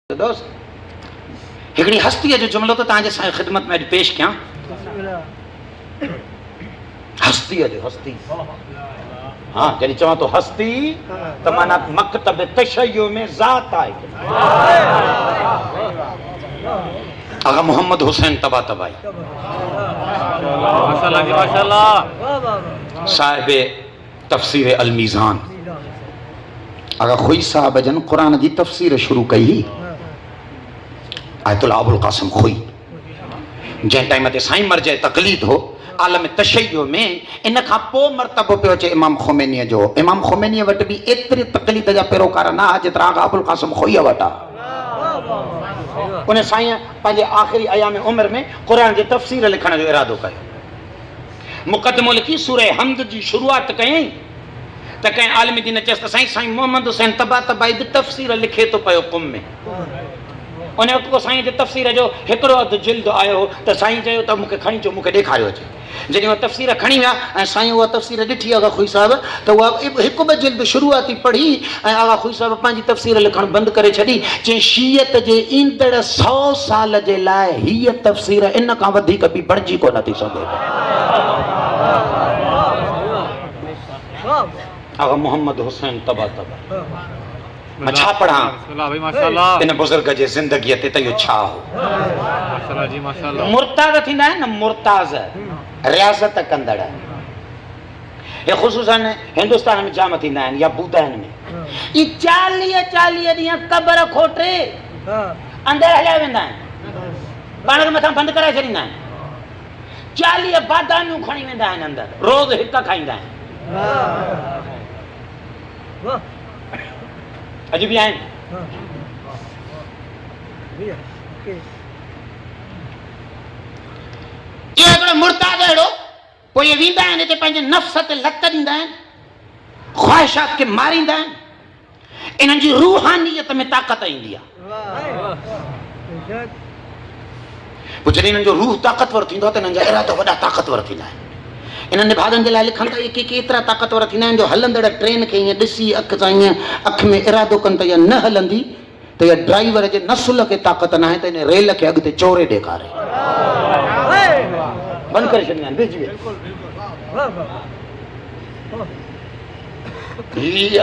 दोस्त हिकड़ी हस्ती जो जुमलो तो ताजे साईं खिदमत में पेश क्या हस्ती जो हस्ती हाँ जॾहिं चवां तो हस्ती तो माना मकतब तशय्यो में ज़ात आहे आगा मोहम्मद हुसैन तबातबाई माशाल्लाह जी माशाल्लाह साहिब तफसीर अल मीज़ान आगा खुई साहब जन कुरान जी तफसीर शुरू कई आयतुल्लाह अबुल कासिम खुई जै टाइम ते साईं मरजे तकलीद हो आलम तशय्यो में इन खां पोइ मर्तबो पियो अचे इमाम ख़ुमैनी जो इमाम ख़ुमैनी वटि बि एतिरी तकलीद जा पैरोकार ना जेतिरा आगा अबुल कासिम खुई वटि उन साईं पंहिंजे आख़िरी अयाम उम्र में क़ुरान जे तफ़सीर लिखण जो इरादो कयो मुक़दमो लिखी सूरह हमद जी शुरूआत कयईं त कंहिं आलिम दीन चयसि त साईं मोहम्मद हुसैन तबातबाई बि तफ़सीर लिखे थो पियो कुम में उन वक़्तु को साईं जे तफ़सीर जो हिकिड़ो अधु जिल्द आयो हो त साईं चयो त मूंखे खणी अचो मूंखे ॾेखारियो अचे जॾहिं उहा तफ़सीर खणी विया ऐं साईं उहा तफ़सीर ॾिठी आगा खुई साहिब त उहा हिकु ॿ जिल्द शुरूआती पढ़ी ऐं आगा खुई साहिब पंहिंजी तफ़सीर लिखणु बंदि करे छॾी चई शीयत जे ईंदड़ 100 साल जे लाइ हीअ तफ़सीर इन खां वधीक बि बणिजी कोन थी सघे आगा मोहम्मद हुसैन तबातबाई मैं छा पढ़ा भाई माशाल्लाह इन बुजुर्ग जे ज़िंदगी ते त इहो छा हो माशाल्लाह जी माशाल्लाह मुर्ताज़ थींदा आहिनि न मुर्ताज़ रियासत कंदड़ हे ख़ुसूसन हिंदुस्तान में जाम थींदा आहिनि या बूदान में ई 40 ॾींहं क़बर खोटे अंदरि हलिया वेंदा आहिनि पाण खे मथां बंदि कराए छॾींदा आहिनि 40 बादामियूं खणी वेंदा आहिनि अंदरि रोज़ हिकु खाईंदा आहिनि अॼु बि आहिनि इहो हिकिड़ो मुर्ताद अहिड़ो पोइ इहे वेंदा आहिनि हिते पंहिंजे नफ़्स ते लत ॾींदा आहिनि ख़्वाहिशात खे मारींदा आहिनि इन्हनि जी रूहानियत में ताक़त ईंदी आहे पोइ जॾहिं इन्हनि जो रूह ताक़तवर थींदो आहे त इन्हनि जा इरादा वॾा ताक़तवर थींदा आहिनि इन्हनि इबादनि जे लाइ लिखनि था के केतिरा ताक़तवर थींदा आहिनि जो हलंदड़ ट्रेन खे ईअं ॾिसी अखि सां ईअं अखि में इरादो कनि त इहा न हलंदी त इहा ड्राइवर जे नसुल खे ताक़त न आहे त इन रेल खे अॻिते चोरे ॾेखारे बंदि करे छॾींदा आहिनि बिजली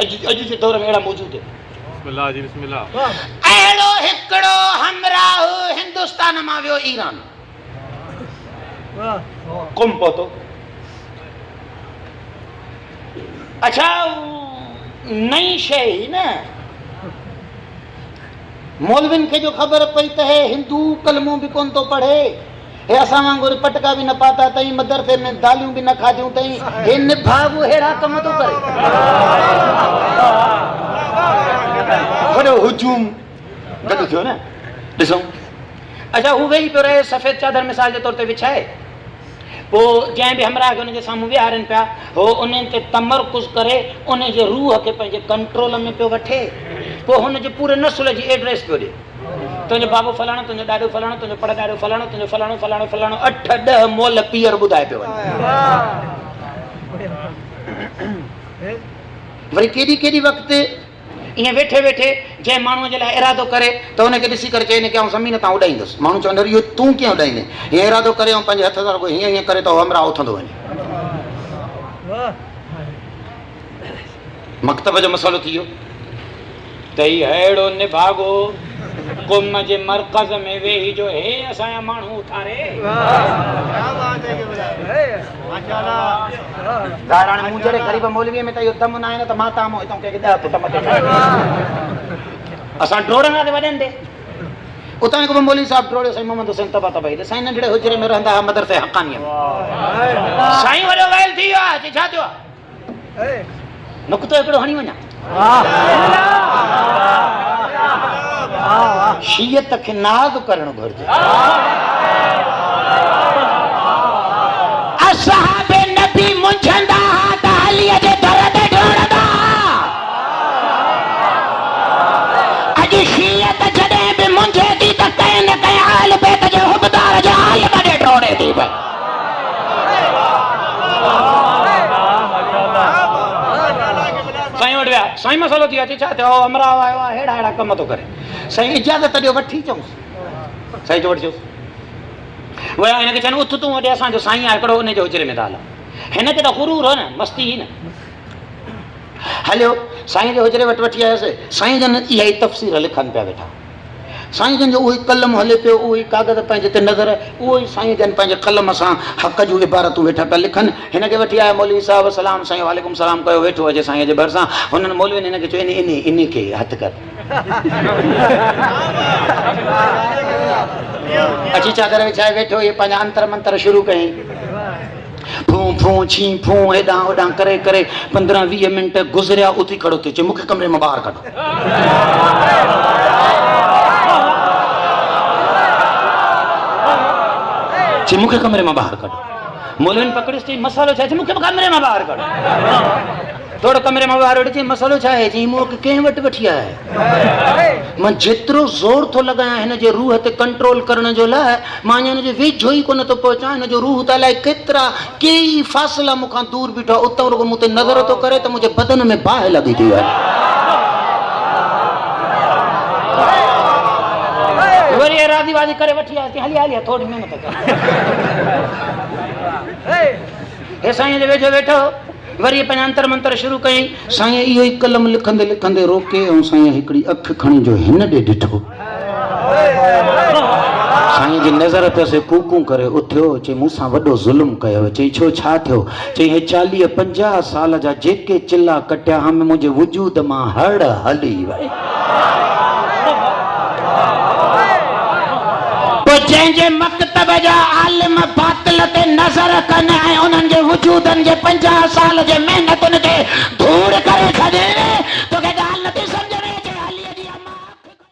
अॼु जे दौर में अहिड़ा मौजूदु आहिनि बिस्मिल्लाह जी बिस्मिल्लाह अहिड़ो हिकिड़ो हमराह हिंदुस्तान मां वियो ईरान कुम पहुतो अच्छा नई शइ ही न मौलविन खे जो ख़बर पई त हे हिंदू कलमूं बि कोन थो पढ़े हे असां वांगुरु पटका बि न पाता अथई मदरसे में दालियूं बि न खाधियूं अथई हे निभाग अहिड़ा कम थो करे वॾो हुजूम गॾु थियो न ॾिसूं अच्छा हू वेही पियो रहे सफ़ेद चादर मिसाल जे तौर ते विछाए पोइ जंहिं बि हमराह खे हुनजे साम्हूं विहारनि पिया हो उन ते तमरकुज़ करे उन जे रूह खे पंहिंजे कंट्रोल में पियो वठे पोइ हुनजे पूरे नसुल जी एड्रेस पियो ॾिए तुंहिंजो बाबू फलाणो तुंहिंजो ॾाॾो फलाणो तुंहिंजो पर ॾाॾो फलाणो तुंहिंजो फलाणो फलाणो फलाणो 8-10 मोल पीअर ॿुधाए पियो वञे वरी केॾी केॾी वक़्तु ईअं वेठे वेठे जंहिं माण्हूअ जे लाइ इरादो करे त हुनखे ॾिसी करे चए की आउं ज़मीन तां उॾाईंदुसि माण्हू चवंदो इहो तूं कीअं उॾाईंदे हीअं इरादो करे ऐं पंहिंजे हथ सां हीअं हीअं करे त हमराह उथंदो वञे मकतब जो मसइलो थी वियो त हीउ अहिड़ो निभागो कुम जे मरकज़ में वेही जो हे असांजा माण्हू उथारे हाणे मूं जहिड़े ग़रीब मौलवीअ में त इहो दम न आहे न त मां तव्हां हितां कंहिंखे 10 फुट मथे असां ड्रोड़ंदा ते वॾनि ते उतां हिकु मौलवी साहिबु ड्रोड़ियो साईं मोहम्मद हुसैन तबातबाई साईं नंढड़े हुजरे में रहंदा हुआ मदरसे हक़ानीअ में साईं वॾो ॻाल्हि थी वियो आहे छा थियो आहे नुक़्तो हिकिड़ो हणी वञा शीयत खे नाज़ करणु घुरिजे असहाबे नबी मुंझंदा त अलीअ जे दर ते ढोड़ंदा अॼु शीयत जॾहिं बि मुंझे थी त कंहिं न कंहिं आल बैत जे हुबदार जे आल ॾे ढोड़े थी पई साईं वटि विया साईं मसइलो थी वियो छा थियो हमराह आयो आहे अहिड़ा अहिड़ा कम थो करे साईं इजाज़त ॾियो वठी अचऊं साईं जो वठिजो विया हिनखे चवनि उथ तूं होॾे असांजो साईं आहे हिकिड़ो उनजे हुजरे में था हलूं हिनखे त गुरूर हो न मस्ती ई न हलियो साईं जे हुजरे वटि वठी आयासीं साईं जन इहा ई तफ़सीर लिखनि पिया वेठा साईं जन जो उहो ई कलम हले पियो उहो ई कागज़ पंहिंजे ते नज़र उहो ई साईं जन पंहिंजे कलम सां हक़ जूं इबारतूं वेठा पिया लिखनि हिनखे वठी आया मौलवी साहिबु सलाम साईं वालेकुम सलाम कयो वेठो अचे साईं जे भरिसां हुननि मौलवियुनि हिनखे चयो इन खे हथु कर अची चादर विछाए वेठो इहे पंहिंजा अंतर मंतर शुरू कयईं फूं फूं छी फूं हेॾां होॾां करे करे 15-20 मिंट गुज़रिया उथी खड़ो थियो चई मूंखे कमरे मां ॿाहिरि कढो चई मूंखे कमरे मां ॿाहिरि कढो मौलवियुनि पकड़ियोसि चई मसालो छा आहे चई मूंखे कमरे मां ॿाहिरि कढो थोरो कमरे मां ॿाहिरि वठी चई मसालो छा आहे चई मूं कंहिं वटि वठी आहे मां जेतिरो ज़ोर थो लॻायां हिन जे रूह ते कंट्रोल करण जो लाइ मां हिन जे वेझो ई कोन थो पहुचां हिन जो रूह त अलाए केतिरा कई फ़ासिला मूंखां दूर बीठो आहे उतां रुॻो मूं ते नज़र थो करे त मुंहिंजे बदन में बाहि लॻी थी वञे वरी राज़ी वाज़ी करे वठी आयासीं हली हली थोरी महिनत कर हे साईं जे वेझो वेठो वरी पंहिंजा अंतर मंतर शुरू कयईं साईं इहो ई कलम लिखंदे लिखंदे रोके ऐं साईं हिकिड़ी अखि खणी जो हिन ॾे ॾिठो साईं जी नज़र ते से कूकू करे उथियो चई मूंसां वॾो ज़ुल्म कयो चई छो छा थियो चई हे 40-50 साल जा जेके चिल्ला कटिया हम मुंहिंजे वजूद मां हड़ हली वई जंहिंजे मकतब जा आलिम बातिल ते नज़र कनि ऐं उन्हनि जे वजूदनि जे 50 साल जे महिनतुनि खे